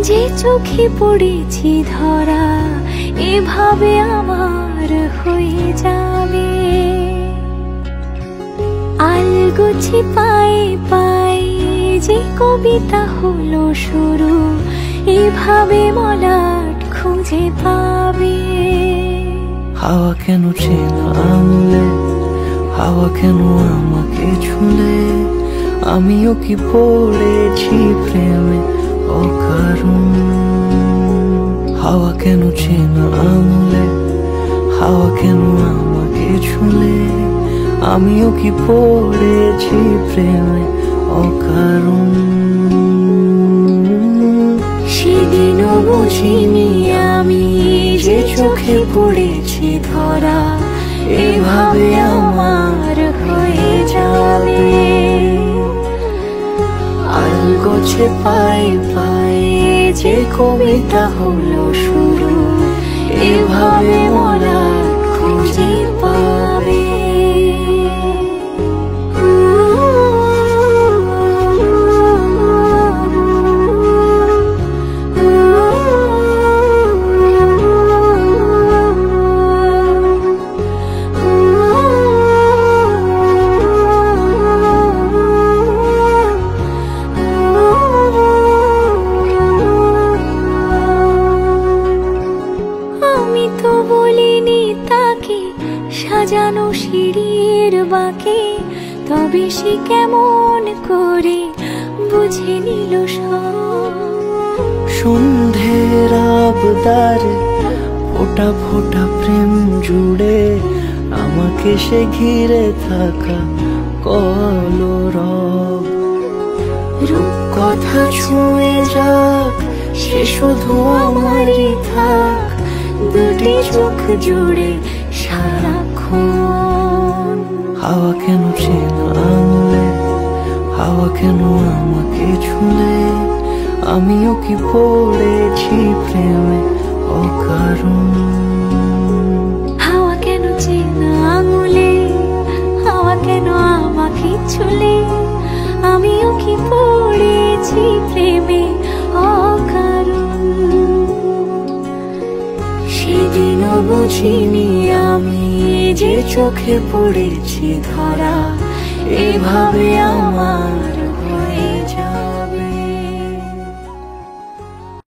যে চোখে পড়েছি ধরা এভাবে আমার হয়ে যাবে। আলগোছে পায়ে পায়ে যে কবিতা হলো শুরু, এভাবে মলাট খুঁজে পাবে। হাওয়া কেন চেনা আঙুলে, হাওয়া কেন আমাকে ছুলে, আমিও কি পড়েছি প্রেমে অকারণ। হাওয়া কেন চেনা আঙুলে, হাওয়া কেন আমাকে ছুলে, আমিও কি পড়েছি প্রেমে অকারণ। সেদিনও বুঝিনি আমি যে চোখে পড়েছি ধরা এভাবে আমার হয়ে যাবে। আলগোছে পায়ে পায়ে যে কবিতা হলো শুরু, এভাবে মলাট খুঁজে পাবে। সাজানো সিঁড়ির বাঁকে, তবে সে কেমন করে বুঝে নিল সব। সন্ধ্যের আবদারে ফোটা ফোটা প্রেম জুড়ে, আমাকে সে ঘিরে থাকা কলরব। রূপকথা ছুঁয়ে যাক, সে শুধু আমারই থাক, দুটি চোখ জুড়ে সারাক্ষণ। হাওয়া কেন চেনা আঙুলে, হাওয়া কেন আমাকে ছুলে, আমিও কি পড়েছি প্রেমে অকারণ। হাওয়া কেন চেনা আঙুলে, হাওয়া কেন আমাকে ছুলে, আমিও কি পড়েছি প্রেমে অকারণ। সেদিনও বুঝিনি আমি যে চোখে পড়েছি ধরা এভাবে আমার